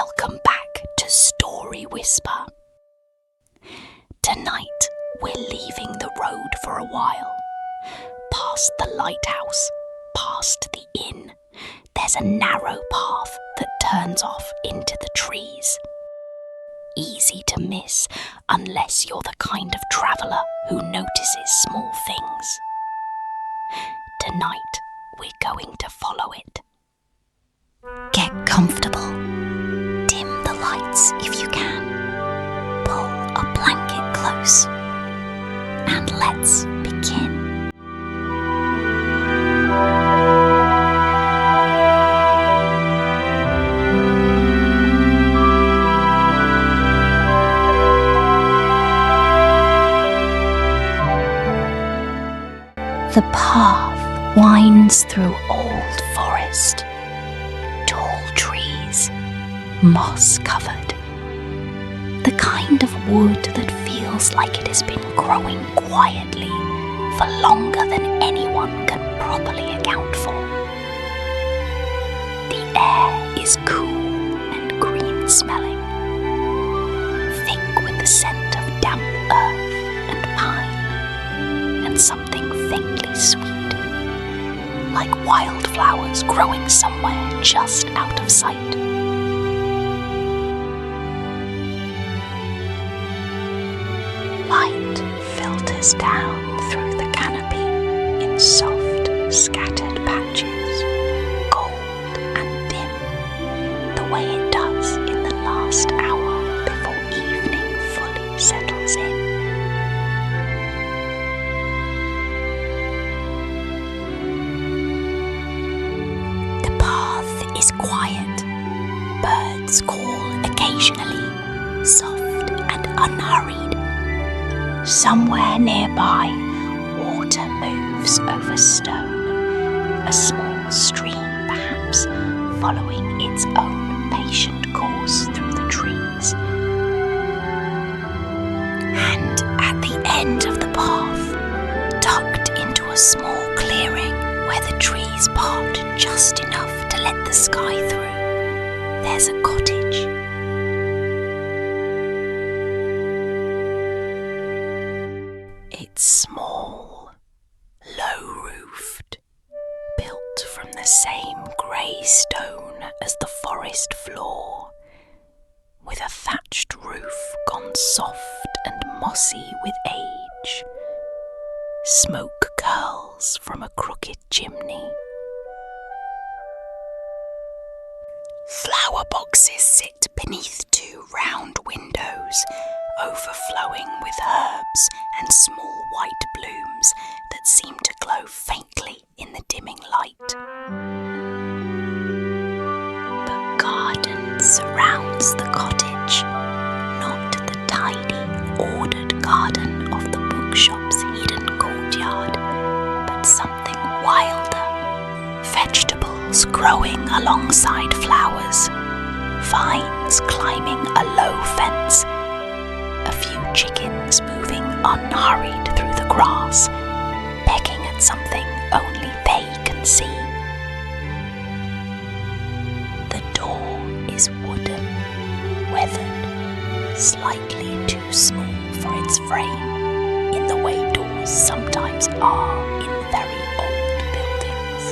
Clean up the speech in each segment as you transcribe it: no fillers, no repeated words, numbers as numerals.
Welcome back to StoryWhisper. Tonight we're leaving the road for a while. Past the lighthouse, past the inn, there's a narrow path that turns off into the trees. Easy to miss unless you're the kind of traveller who notices small things. Tonight we're going to follow it. Get comfortable. Dim the lights if you can. Pull a blanket close. And let's begin. The path winds through old forest. Tall trees, moss-covered. The kind of wood that feels like it has been growing quietly for longer than anyone can properly account for. The air is cool and green-smelling, thick with the scent of damp earth and pine, and something faintly sweet, like wildflowers growing somewhere just out of sight. Light filters down through the canopy in soft, scattered patches, cold and dim, the way it does in the last hour before evening fully settles in. Is quiet. Birds call occasionally, soft and unhurried. Somewhere nearby, water moves over stone, a small stream perhaps following its own patient course through the trees. And at the end of the path, tucked into a small clearing where the trees part just enough to let the sky through, there's a cottage. It's small, low-roofed, built from the same grey stone as the forest floor, with a thatched roof gone soft and mossy with age. Smoke curls from a crooked chimney. Flower boxes sit beneath two round windows, overflowing with herbs and small white blooms that seem to glow faintly in the dimming light. The garden surrounds the cottage, not the tidy, ordered garden of the bookshop's hidden courtyard, but something wilder. Vegetables growing alongside flowers, vines climbing a low fence, a few chickens moving unhurried through the grass, pecking at something only they can see. The door is wooden, weathered, slightly too small for its frame, in the way doors sometimes are in very old buildings.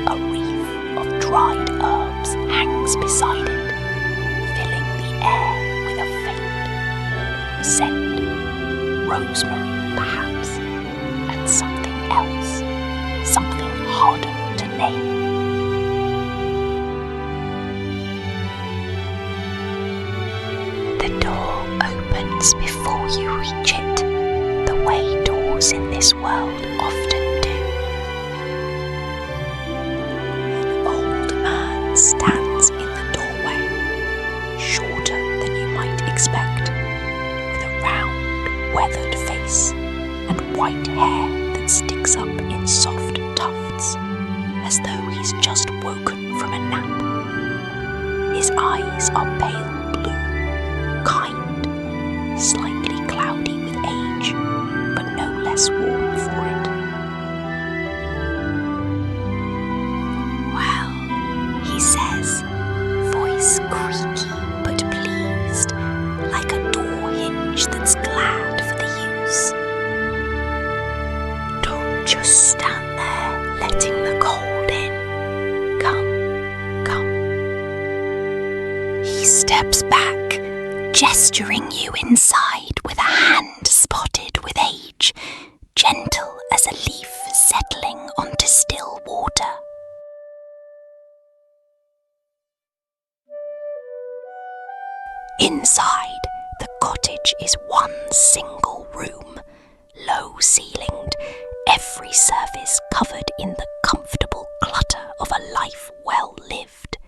A wreath of dried herbs hangs beside it, filling the air with a faint, warm scent. Rosemary, perhaps, and something else, something harder to name. The door opens before you reach it, the way doors in this world often do. An old man stands in the doorway, shorter than you might expect, with a round, weathered face and white hair that sticks up in soft tufts, as though he's just woken from a nap. His eyes are pale blue, kind, slightly cloudy with age, but no less warm for it. Well, he says, voice creaky steps back, gesturing you inside with a hand spotted with age, gentle as a leaf settling onto still water. Inside, the cottage is one single room, low-ceilinged, every surface covered in the comfortable clutter of a life well lived.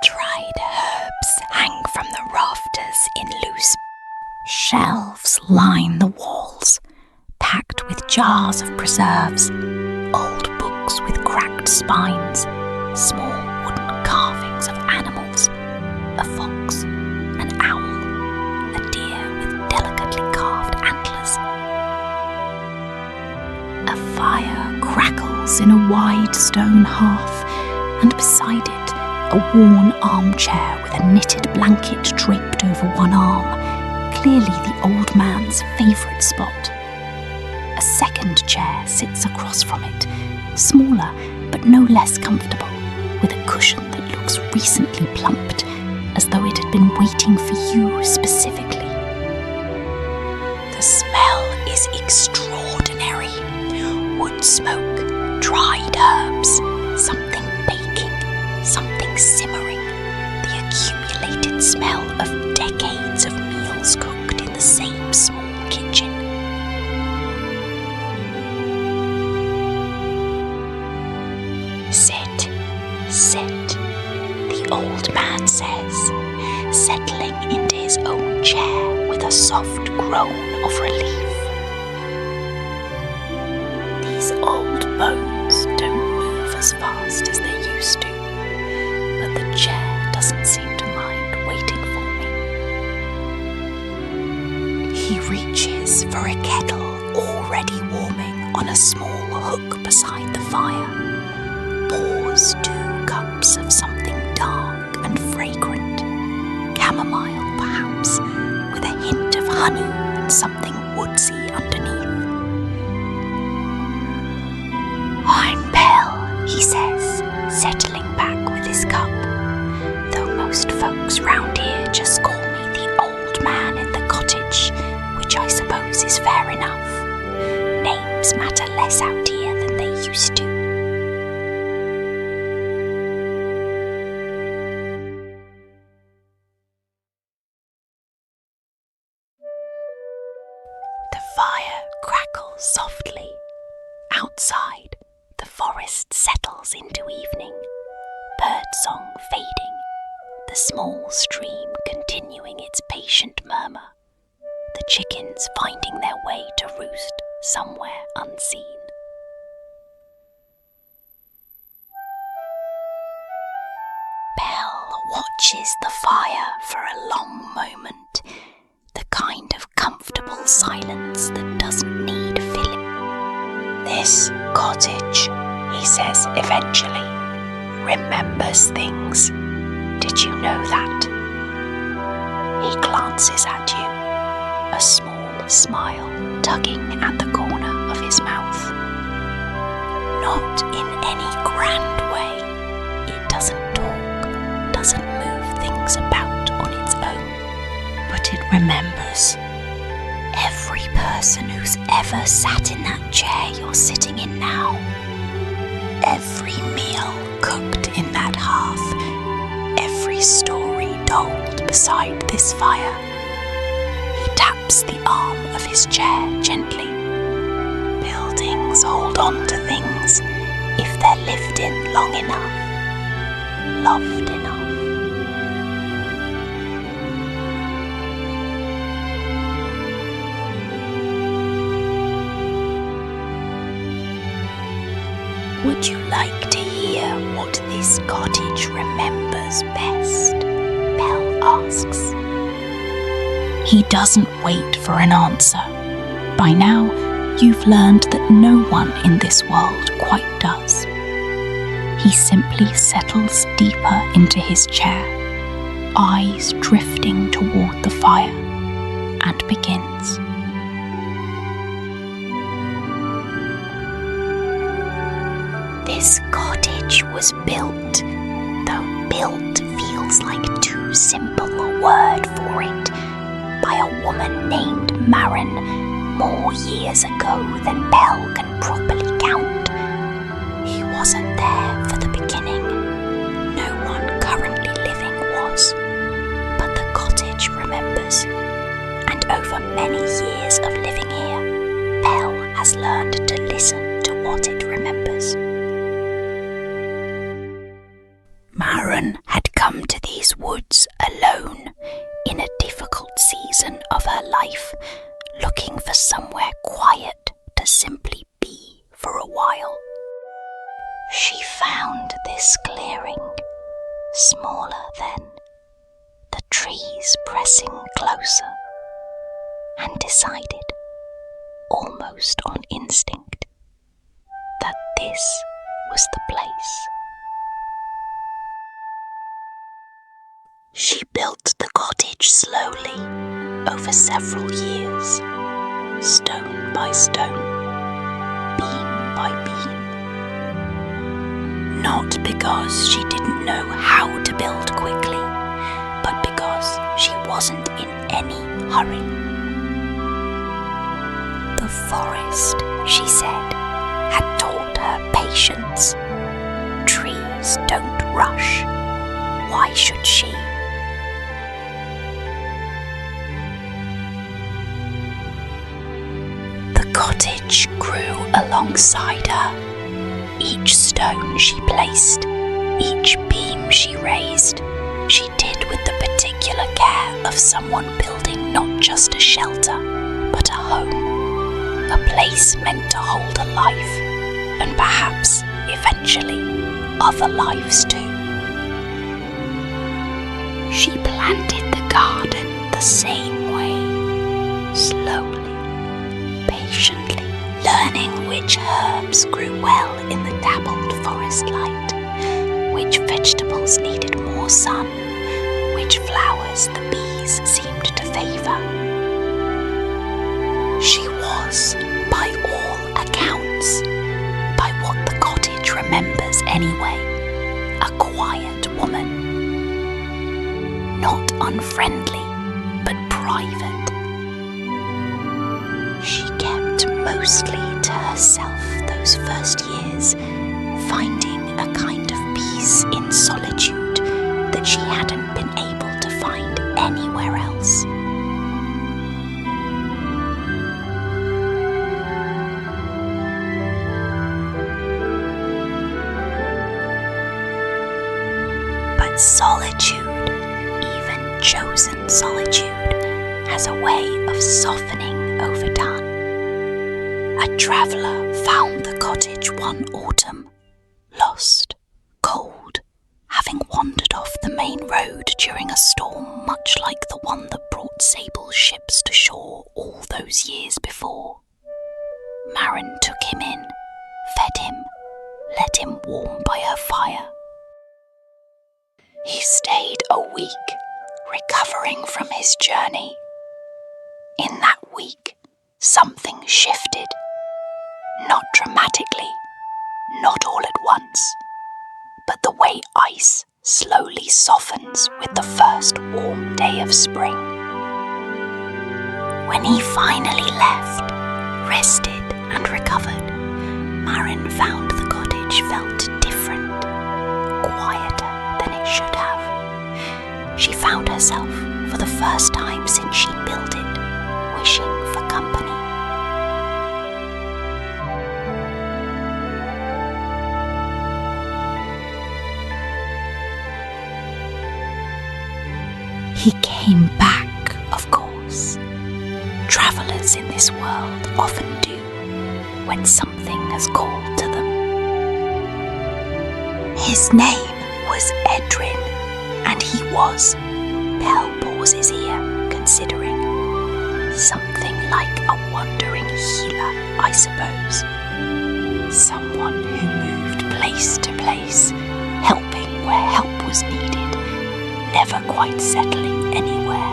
Dried herbs hang from the rafters in loose shelves line the walls, packed with jars of preserves, old books with cracked spines, small wooden carvings of animals, a fox, an owl, a deer with delicately carved antlers. A fire crackles in a wide stone hearth, and beside it a worn armchair with a knitted blanket draped over one arm, clearly the old man's favourite spot. A second chair sits across from it, smaller but no less comfortable, with a cushion that looks recently plumped, as though it had been waiting for you specifically. The smell is extraordinary. Wood smoke, dried herbs, something baking, something simmering, the accumulated smell of decades of meals cooked in the same small kitchen. Sit, sit, the old man says, settling into his own chair with a soft groan of relief. These old bones don't move as fast as they used to, but the chair doesn't seem to mind waiting for me. He reaches for a kettle already warming on a small hook beside the fire, pours 2 cups of something dark and fragrant, chamomile perhaps, with a hint of honey and something woodsy underneath. I'm Pell, he says, settling back with his cup, though most folks round here just call me the old man in the cottage, which I suppose is fair enough. Names matter less out here than they used to. The fire crackles softly. Outside, the forest settles into evening, birdsong fading, the small stream continuing its patient murmur, the chickens finding their way to roost somewhere unseen. Pell watches the fire for a long moment, the kind of comfortable silence that doesn't need filling. This cottage, he says eventually, remembers things. Did you know that? He glances at you, a small smile tugging at the corner of his mouth. Not in any grand way. It doesn't talk, doesn't move things about on its own, but it remembers. Every person who's ever sat in that chair you're sitting in now. Every meal cooked in that hearth. Every story told beside this fire. He taps the arm of his chair gently. Buildings hold on to things if they're lived in long enough, loved enough. Would you like to hear what this cottage remembers best? Pell asks. He doesn't wait for an answer. By now, you've learned that no one in this world quite does. He simply settles deeper into his chair, eyes drifting toward the fire, and begins. This cottage was built, though built feels sounds like too simple a word for it, by a woman named Marin more years ago than Pell can properly count. He wasn't there for the beginning. No one currently living was. But the cottage remembers. And over many years of living here, Pell has learned to listen to what it remembers. Marin had come to these woods alone in a difficult season of her life, looking for somewhere quiet to simply be for a while. She found this clearing, smaller then, the trees pressing closer, and decided, almost on instinct, that this was the place. She built the cottage slowly over several years, stone by stone, beam by beam. Not because she didn't know how to build quickly, but because she wasn't in any hurry. The forest, she said, had taught her patience. Trees don't rush. Why should she? The cottage grew alongside her. Each stone she placed, each beam she raised, she did with the particular care of someone building not just a shelter, but a home, a place meant to hold a life, and perhaps, eventually, other lives too. She planted the garden the same way, slowly, patiently, learning which herbs grew well in the dappled forest light, which vegetables needed more sun, which flowers the bees seemed to favour. She was, by all accounts, by what the cottage remembers anyway, a quiet woman. Not unfriendly, but private. She kept mostly to herself those first years, finding a kind of peace in solitude that she hadn't been able to find anywhere else. But solitude, even chosen solitude, has a way of softening over time. A traveller found the cottage one autumn, lost, cold, having wandered off the main road during a storm much like the one that brought Sable's ships to shore all those years before. Marin took him in, fed him, let him warm by her fire. He stayed a week, recovering from his journey. In that week, something shifted. Not dramatically, not all at once, but the way ice slowly softens with the first warm day of spring. When he finally left, rested and recovered, Marin found the cottage felt different, quieter than it should have. She found herself, for the first time since she built it, wishing for company. He came back, of course. Travellers in this world often do, when something has called to them. His name was Edrin, and he was, Pell pauses here, considering, something like a wandering healer, I suppose. Someone who moved place to place, helping where help was needed, never quite settling anywhere.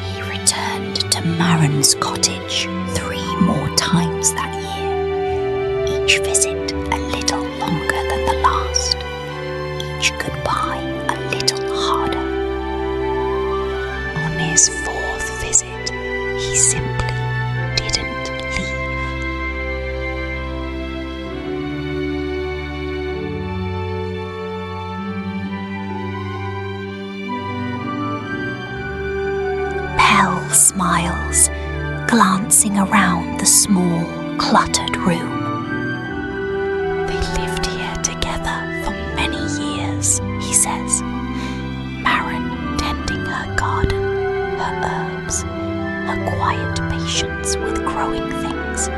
He returned to Marin's cottage 3 more times that year, each visit a little longer than the last. Each could Pell smiles, glancing around the small, cluttered room. They lived here together for many years, he says. Maren tending her garden, her herbs, her quiet patience with growing things.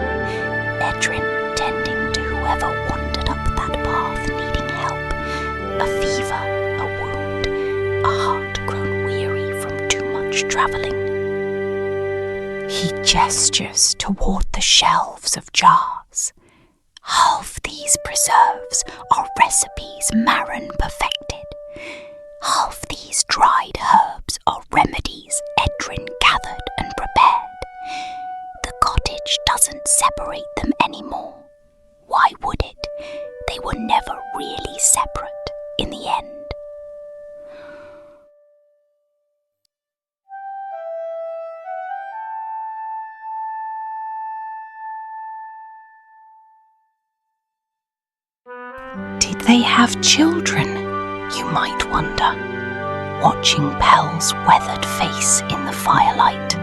Edrin tending to whoever wandered up that path needing help. A fever, a wound, a heart grown weary from too much travelling. He gestures toward the shelves of jars. Half these preserves are recipes Maren perfected. Half these dried herbs are remedies Edrin gathered and prepared. The cottage doesn't separate them anymore. Why would it? They were never really separate in the end. Did they have children, you might wonder, watching Pell's weathered face in the firelight.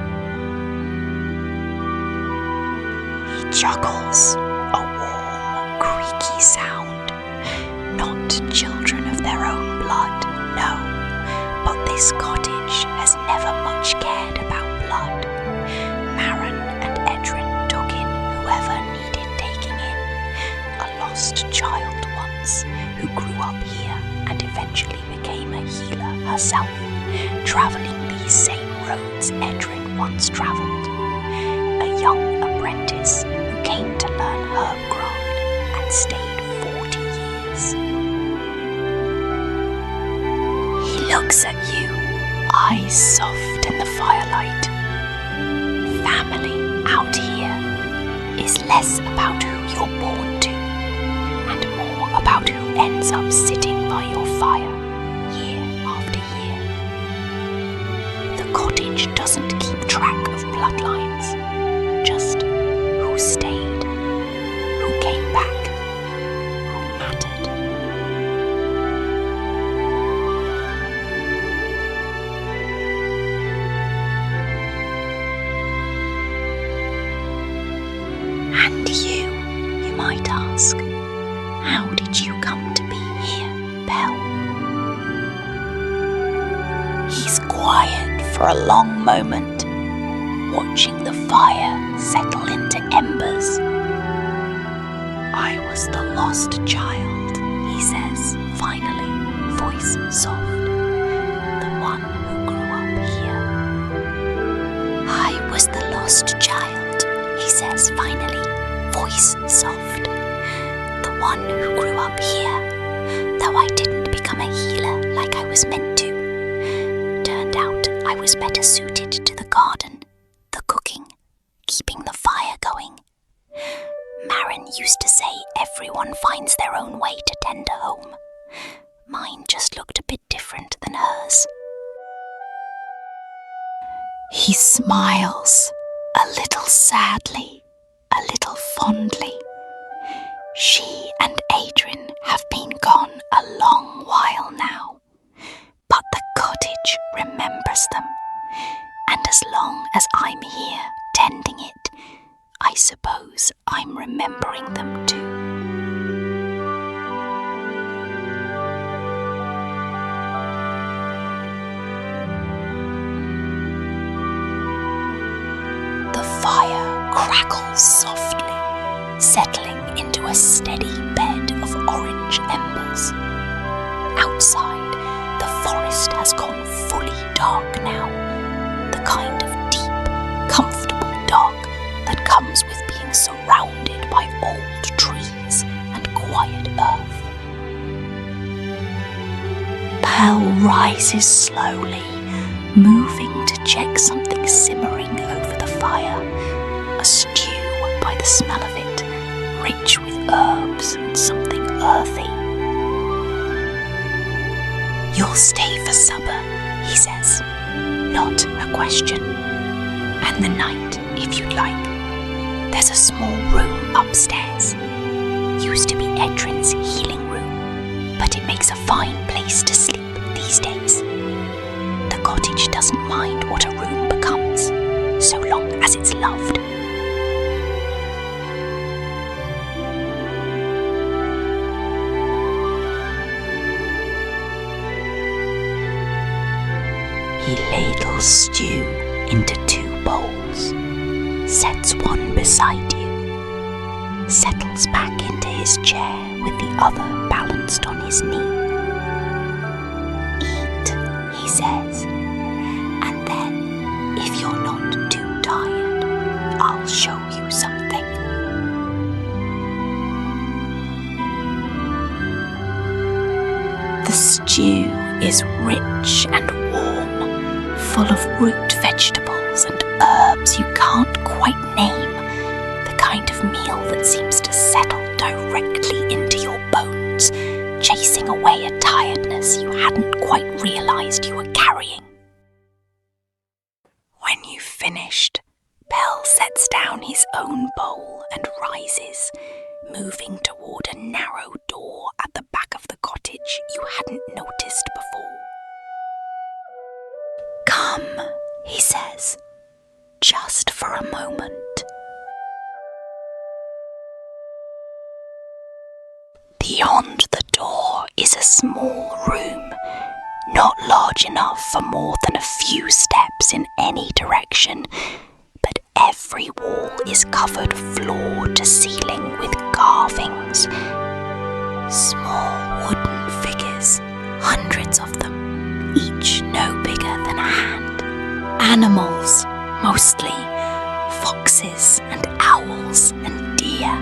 He chuckles, a warm, creaky sound. Not children of their own blood, no, but this cottage has never much cared about blood. Maren and Edrin took in whoever needed taking in. A lost child once, who grew up here and eventually became a healer herself, travelling these same roads Edrin once travelled. A young apprentice who came to learn herbcraft and stayed 40 years. He looks at you, eyes soft in the firelight. Family out here is less about who you're born to and more about who ends up sitting by your fire year after year. The cottage doesn't keep track of bloodlines, just who stayed, who came back, who mattered. And you might ask, how did you come to be here, Pell? He's quiet for a long moment, watching the fire settle into embers. I was the lost child, he says, finally, voice soft. The one who grew up here. I was the lost child, he says, finally, voice soft. The one who grew up here, though I didn't become a healer like I was meant to. Turned out I was better suited to the garden, the cooking, keeping the fire going. Maren used to say everyone finds their own way to tend a home. Mine just looked a bit different than hers. He smiles, a little sadly, a little fondly. She and Adrian have been gone a long while now, but the cottage remembers them, and as long as I'm here tending it, I suppose I'm remembering them too. The fire crackles softly, settling into a steady bed of orange embers. Outside, the forest has gone fully dark now, the kind of deep, comfortable dark that comes with being surrounded by old trees and quiet earth. Pell rises slowly, moving to check something simmering over the fire, a stew by the smell of it, rich with herbs and something earthy. You'll stay for supper, he says, not a question. And the night, if you'd like. There's a small room upstairs. Used to be Edrin's healing room, but it makes a fine place to sleep these days. The cottage doesn't mind what a room becomes. He ladles stew into 2 bowls, sets one beside you, settles back into his chair with the other balanced on his knee. Eat, he says, and then, if you're not too tired, I'll show you something. The stew is rich and warm, full of root vegetables and herbs you can't quite name, the kind of meal that seems to settle directly into your bones, chasing away a tiredness you hadn't quite realised you were carrying. When you've finished, Pell sets down his own bowl and rises, moving toward a narrow door at the back of the cottage you hadn't noticed before. Come, he says, just for a moment. Beyond the door is a small room, not large enough for more than a few steps in any direction, but every wall is covered floor to ceiling with carvings. Small wooden figures, hundreds of them, each no bigger than a hand. Animals, mostly, foxes and owls and deer,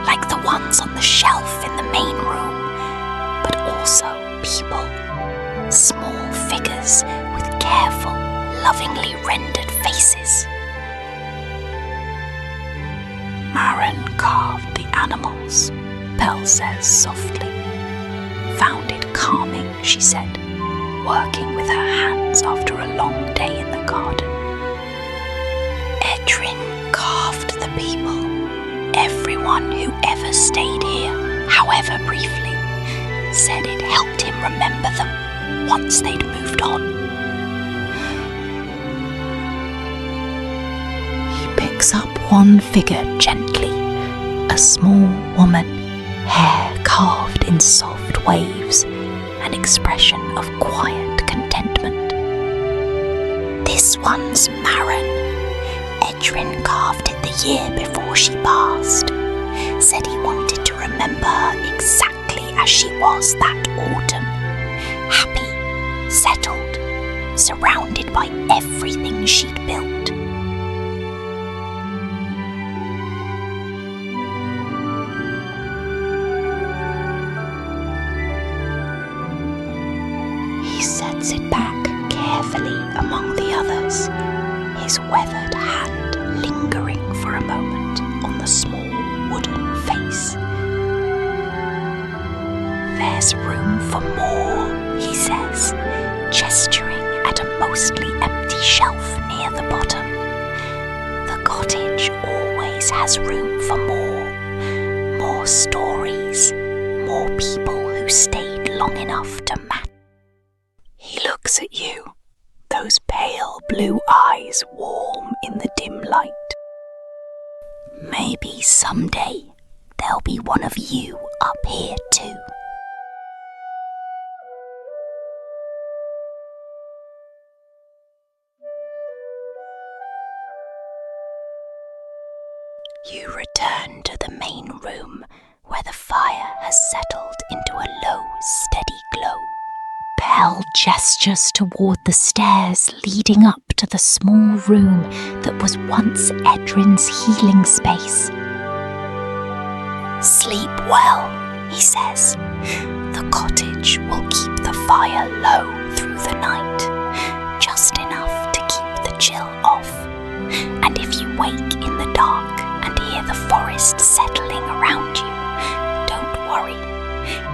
like the ones on the shelf in the main room, but also people, small figures with careful, lovingly rendered faces. Maren carved the animals, Pell says softly. Found it calming, she said, working with her hands after a long day in the garden. Edrin carved the people. Everyone who ever stayed here, however briefly, said it helped him remember them once they'd moved on. He picks up one figure gently, a small woman, hair carved in soft waves, an expression of quiet contentment. This one's Maren. Edrin carved it the year before she passed. Said he wanted to remember her exactly as she was that autumn. Happy, settled, surrounded by everything she'd built. He sets it back carefully among the others, his weathered hand lingering for a moment on the small wooden face. There's room for more, he says, gesturing at a mostly empty shelf near the bottom. The cottage always has room for more. More stories, more people who stayed long enough to matter. He looks at you, those pale blue eyes warm in the dim light. Maybe someday there'll be one of you up here too. You return to the main room where the fire has settled into a low, steady glow. Pell gestures toward the stairs leading up to the small room that was once Edrin's healing space. Sleep well, he says. The cottage will keep the fire low through the night, just enough to keep the chill off. And if you wake in the dark and hear the forest settling around you, don't worry.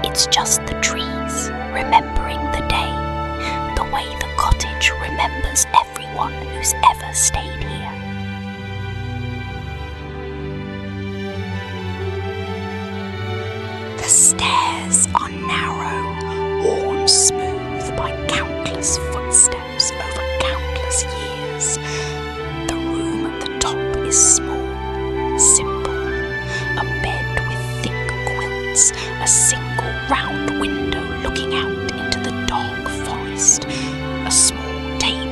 It's just the trees remembering the day, the way the cottage remembers everyone who's ever stayed here. The stairs are narrow, worn smooth by countless footsteps over countless years. The room at the top is small, simple, a bed with thick quilts, a single round window looking out into the dark forest, a small table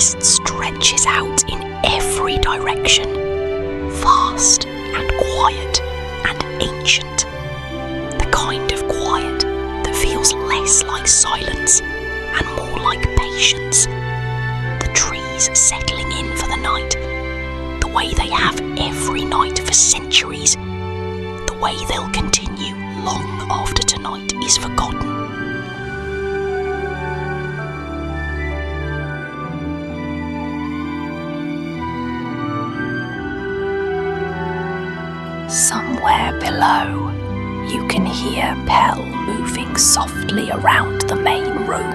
forest stretches out in every direction, vast and quiet and ancient. The kind of quiet that feels less like silence and more like patience. The trees settling in for the night, the way they have every night for centuries, the way they'll continue long after tonight is forgotten. Somewhere below, you can hear Pell moving softly around the main room,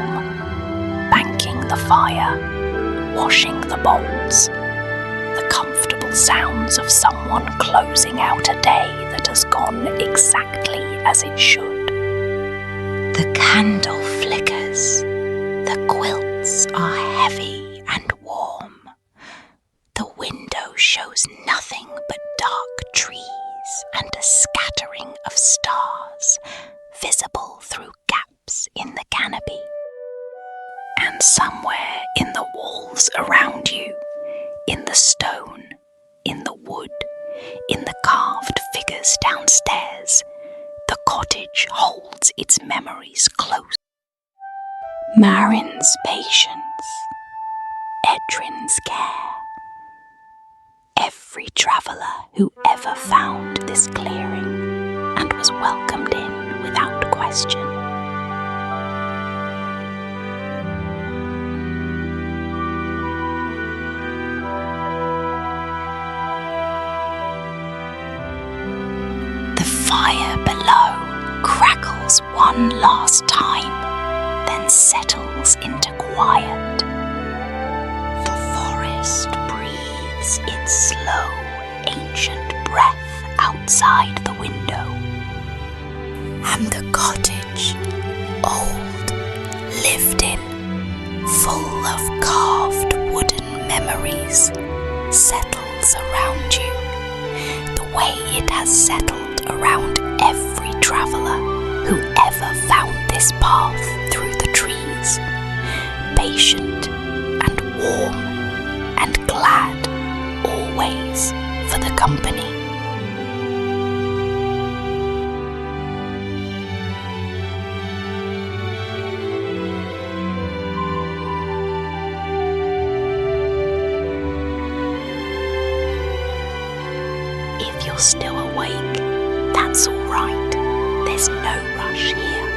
banking the fire, washing the bowls, the comfortable sounds of someone closing out a day that has gone exactly as it should. The candle flickers, the quilts are heavy and warm. The window shows nothing but dark trees and a scattering of stars visible through gaps in the canopy. And somewhere in the walls around you, in the stone, in the wood, in the carved figures downstairs, the cottage holds its memories close. Marin's patience, Edrin's care. Every traveller who ever found this clearing and was welcomed in without question. The fire below crackles one last time, then settles into quiet. The forest breathes its slow, ancient breath outside the window. And the cottage, old, lived in, full of carved wooden memories, settles around you, the way it has settled around every traveller who ever found this path through the trees, patient and warm and glad always for the company. If you're still awake, that's all right. There's no rush here.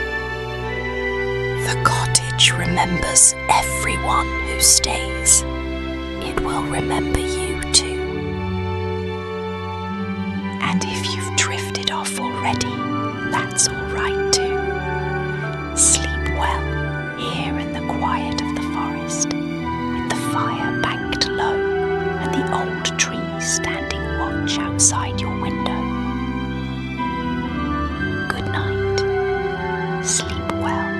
The cottage remembers everyone who stays. It will remember you too. And if you've drifted off already, that's all right too. Sleep well here in the quiet of the forest, with the fire banked low and the old trees standing watch outside your window. Good night. Sleep well.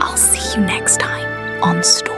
I'll see you next time on Story.